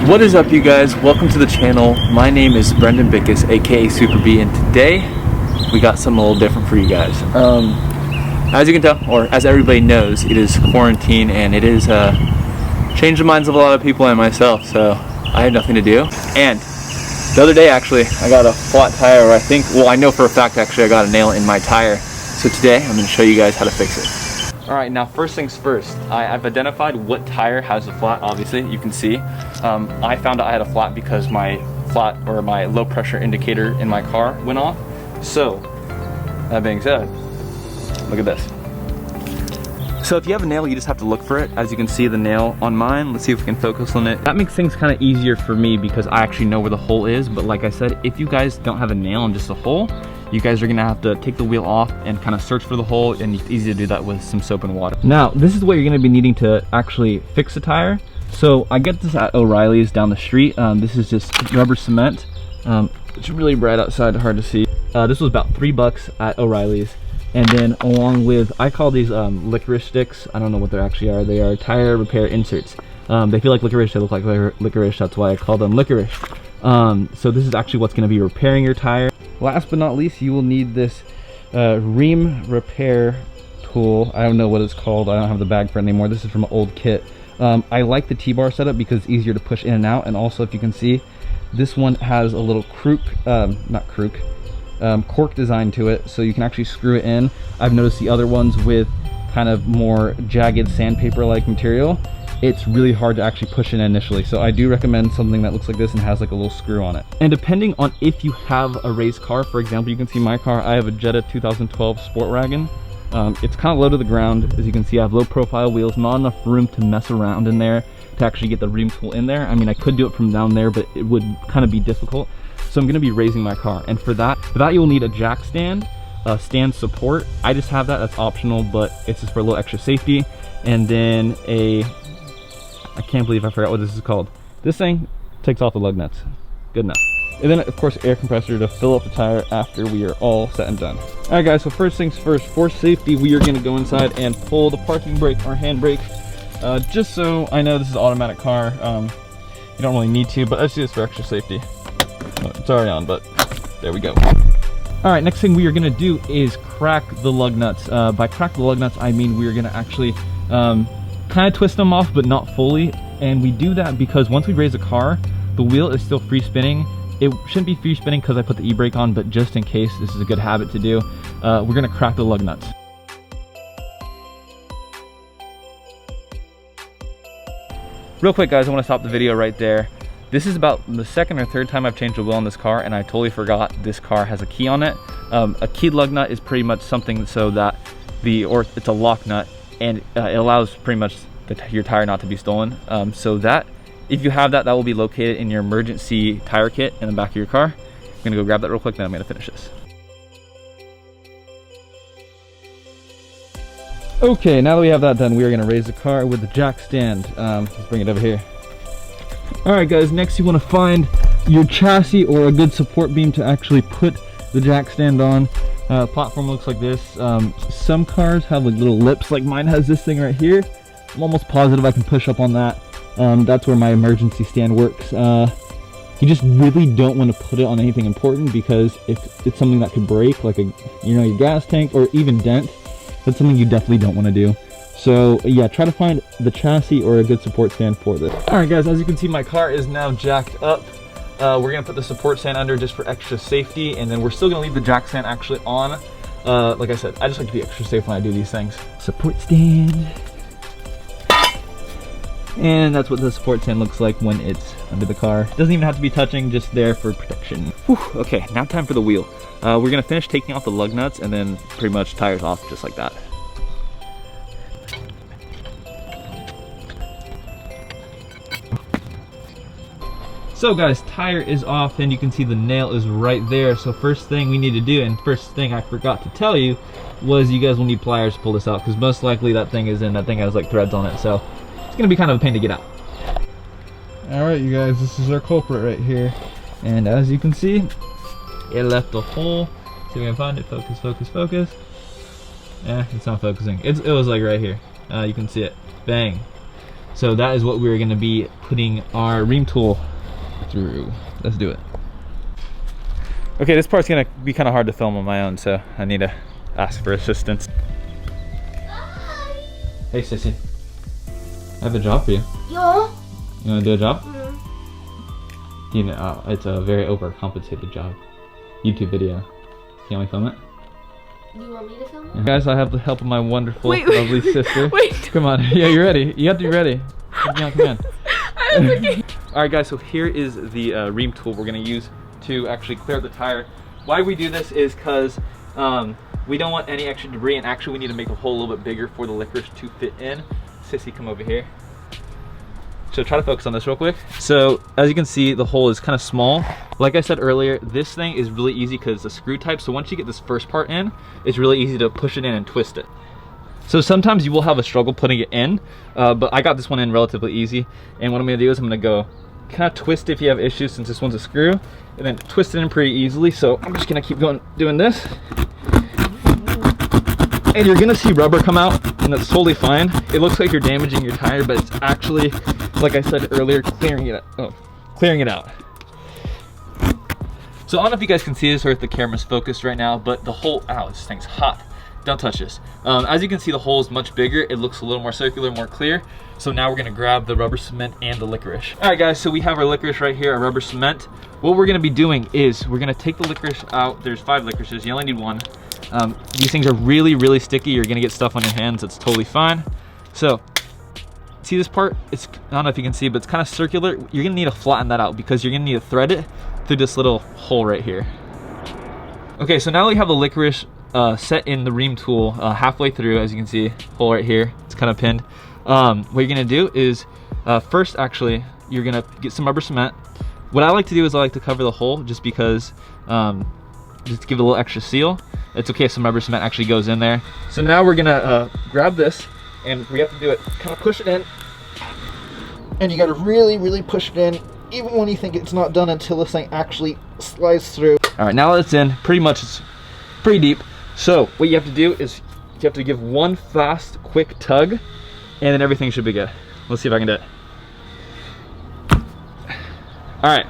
What is up, you guys? Welcome to the channel. My name is Brendan Bickus, aka Super B, and today we got something a little different for you guys. As you can tell, or as everybody knows, it is quarantine and it is changed the minds of a lot of people and myself, so I had nothing to do. And the other day, actually, I got a flat tire, or I know for a fact actually I got a nail in my tire. So today I'm going to show you guys how to fix it. Alright, now first things first, I've identified what tire has a flat. Obviously you can see. I found out I had a flat because my low pressure indicator in my car went off. So that being said, look at this. So if you have a nail, you just have to look for it. As you can see, the nail on mine, let's see if we can focus on it. That makes things kind of easier for me because I actually know where the hole is. But like I said, if you guys don't have a nail and just a hole, you guys are gonna have to take the wheel off and kind of search for the hole, and it's easy to do that with some soap and water. Now, this is what you're gonna be needing to actually fix the tire. So I get this at O'Reilly's down the street. This is just rubber cement. It's really bright outside, hard to see. This was about $3 at O'Reilly's. And then along with, I call these licorice sticks. I don't know what they actually are. They are tire repair inserts. They feel like licorice, they look like licorice, that's why I call them licorice. So this is actually what's gonna be repairing your tire. Last but not least, you will need this ream repair tool. I don't know what it's called. I don't have the bag for it anymore. This is from an old kit. I like the T-bar setup because it's easier to push in and out. And also, if you can see, this one has a little cork design to it, so you can actually screw it in. I've noticed the other ones with kind of more jagged sandpaper-like material, it's really hard to actually push in initially. So I do recommend something that looks like this and has like a little screw on it. And depending on if you have a race car, for example, you can see my car, I have a Jetta 2012 Sport Wagon. It's kind of low to the ground. As you can see, I have low profile wheels, not enough room to mess around in there to actually get the ream tool in there. I mean, I could do it from down there, but it would kind of be difficult. So I'm gonna be raising my car. And for that you will need a jack stand, stand support. I just have that, that's optional, but it's just for a little extra safety. And then I can't believe I forgot what this is called. This thing takes off the lug nuts. Good enough. And then of course, air compressor to fill up the tire after we are all set and done. All right guys, so first things first, for safety, we are gonna go inside and pull the parking brake or handbrake. Just so I know this is an automatic car. You don't really need to, but let's do this for extra safety. Oh, it's already on, but there we go. All right, next thing we are gonna do is crack the lug nuts. By crack the lug nuts, I mean we are gonna actually kind of twist them off, but not fully. And we do that because once we raise the car, the wheel is still free spinning. It shouldn't be free spinning because I put the e-brake on, but just in case, this is a good habit to do. We're gonna crack the lug nuts. Real quick guys, I wanna stop the video right there. This is about the second or third time I've changed the wheel on this car, and I totally forgot this car has a key on it. A keyed lug nut is pretty much something so that it's a lock nut, and it allows pretty much your tire not to be stolen. So that, if you have that, that will be located in your emergency tire kit in the back of your car. I'm gonna go grab that real quick, then I'm gonna finish this. Okay, now that we have that done, we are gonna raise the car with the jack stand. Let's bring it over here. All right guys, next you wanna find your chassis or a good support beam to actually put the jack stand on. Platform looks like this. Some cars have like little lips, like mine has this thing right here. I'm almost positive I can push up on that. That's where my emergency stand works. You just really don't want to put it on anything important, because if it's something that could break, like your gas tank or even dent, that's something you definitely don't want to do. So yeah, try to find the chassis or a good support stand for this. All right guys, as you can see, my car is now jacked up. We're gonna put the support stand under just for extra safety, and then we're still gonna leave the jack stand actually on. Like I said, I just like to be extra safe when I do these things. Support stand. And that's what the support stand looks like when it's under the car. Doesn't even have to be touching, just there for protection. Whew, okay, now time for the wheel. We're gonna finish taking off the lug nuts and then pretty much tires off just like that. So guys, tire is off and you can see the nail is right there. So first thing we need to do, and first thing I forgot to tell you, was you guys will need pliers to pull this out, because most likely that thing has like threads on it. So it's gonna be kind of a pain to get out. All right, you guys, this is our culprit right here. And as you can see, it left a hole. See if we can find it. Focus, focus, focus. It's not focusing. It was like right here. You can see it. Bang. So that is what we're gonna be putting our ream tool through. Let's do it. Okay, this part's gonna be kind of hard to film on my own, so I need to ask for assistance. Hey sissy, I have a job for you. Yeah. You wanna do a job? Mm. You know, it's a very overcompensated job. YouTube video. Can we film it? Do you want me to film it? Guys, I have the help of my wonderful, lovely sister. Wait. Come on, yeah, you're ready. You have to be ready. Come on. Alright guys, so here is the ream tool we're gonna use to actually clear the tire. Why we do this is because we don't want any extra debris, and actually we need to make the hole a little bit bigger for the licorice to fit in. Sissy, come over here. So try to focus on this real quick. So as you can see, the hole is kind of small. Like I said earlier, this thing is really easy because it's a screw type. So once you get this first part in, it's really easy to push it in and twist it. So sometimes you will have a struggle putting it in, but I got this one in relatively easy. And what I'm gonna do is I'm gonna go kind of twist if you have issues, since this one's a screw, and then twist it in pretty easily. So I'm just gonna keep going doing this. And you're gonna see rubber come out, and that's totally fine. It looks like you're damaging your tire, but it's actually, like I said earlier, clearing it out. So I don't know if you guys can see this or if the camera's focused right now, but the hole, ow, this thing's hot. Don't touch this. As you can see, the hole is much bigger. It looks a little more circular, more clear. So now we're gonna grab the rubber cement and the licorice. All right guys, so we have our licorice right here, our rubber cement. What we're gonna be doing is we're gonna take the licorice out. There's 5 licorices, you only need 1. These things are really, really sticky. You're gonna get stuff on your hands. It's totally fine. So, see this part? I don't know if you can see, but it's kind of circular. You're gonna need to flatten that out because you're gonna need to thread it through this little hole right here. Okay, so now we have the licorice set in the ream tool halfway through. As you can see, hole right here. It's kind of pinned. What you're gonna do is first, actually, you're gonna get some rubber cement. What I like to do is I like to cover the hole just because, just to give it a little extra seal. It's okay if some rubber cement actually goes in there. So now we're gonna grab this, and we have to do it, kind of push it in. And you gotta really, really push it in, even when you think it's not done, until this thing actually slides through. All right, now that it's in, pretty much it's pretty deep. So what you have to do is you have to give one fast, quick tug, and then everything should be good. Let's see if I can do it. All right.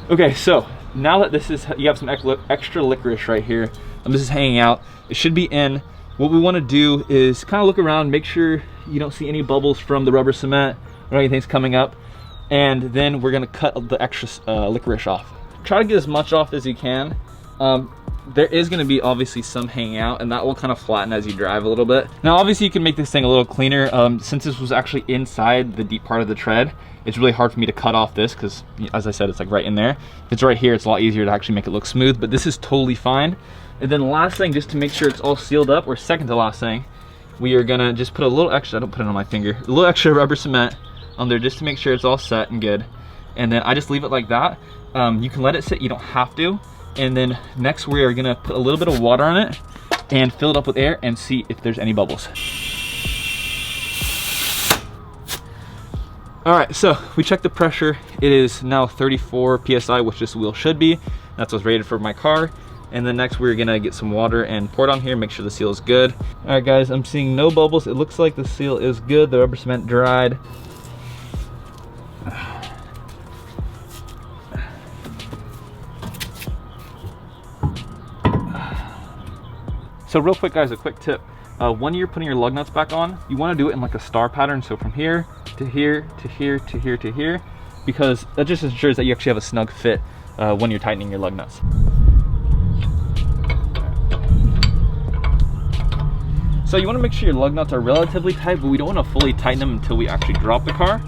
Okay, so now that this is, you have some extra licorice right here, and this is hanging out, it should be in. What we want to do is kind of look around, make sure you don't see any bubbles from the rubber cement or anything's coming up, and then we're going to cut the extra licorice off. Try to get as much off as you can. There is going to be obviously some hanging out, and that will kind of flatten as you drive a little bit. Now obviously you can make this thing a little cleaner. Since this was actually inside the deep part of the tread, it's really hard for me to cut off this because, as I said, it's like right in there. If it's right here, it's a lot easier to actually make it look smooth, but this is totally fine. And then last thing, just to make sure it's all sealed up, or second to last thing, we are gonna just put a little extra, I don't put it on my finger, a little extra rubber cement on there just to make sure it's all set and good. And then I just leave it like that. You can let it sit, you don't have to. And then next we are gonna put a little bit of water on it and fill it up with air and see if there's any bubbles. All right, so we checked the pressure. It is now 34 PSI, which this wheel should be. That's what's rated for my car. And then next we're gonna get some water and pour it on here, make sure the seal is good. All right guys, I'm seeing no bubbles. It looks like the seal is good. The rubber cement dried. So real quick guys, a quick tip. When you're putting your lug nuts back on, you wanna do it in like a star pattern. So from here to here, to here, to here, to here, because that just ensures that you actually have a snug fit when you're tightening your lug nuts. So you wanna make sure your lug nuts are relatively tight, but we don't wanna fully tighten them until we actually drop the car.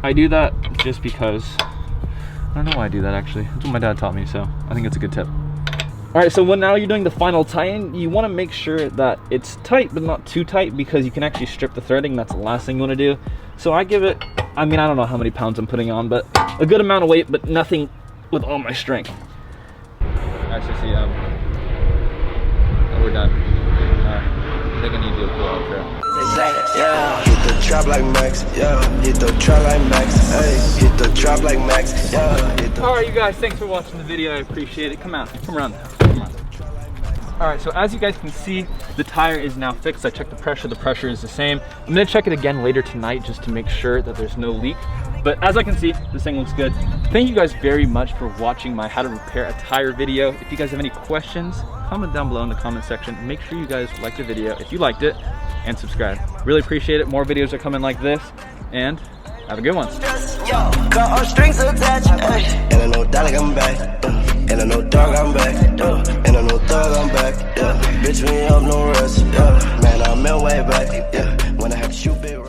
I do that just because, I don't know why I do that actually. That's what my dad taught me, so I think it's a good tip. All right, so now you're doing the final tighten, you wanna make sure that it's tight, but not too tight, because you can actually strip the threading. That's the last thing you wanna do. So I give it, I mean, I don't know how many pounds I'm putting on, but a good amount of weight, but nothing with all my strength. Actually, see, we're done. I think I need to do a cool outro. Yeah, hit the trap like Max, yeah, hit the trap like Max, hey, hit the trap like Max, yeah. Alright you guys, thanks for watching the video, I appreciate it. Come on, come around, come on. All right, so as you guys can see, the tire is now fixed. I checked the pressure is the same. I'm gonna check it again later tonight just to make sure that there's no leak. But as I can see, this thing looks good. Thank you guys very much for watching my how to repair a tire video. If you guys have any questions, comment down below in the comment section. Make sure you guys like the video if you liked it, and subscribe. Really appreciate it. More videos are coming like this, and have a good one. Got all strings attached, and I know Dolly I'm back, and I know dog I'm back, and I know thug I'm back, bitch we up no rest, man I'm way back, when I had to shoot big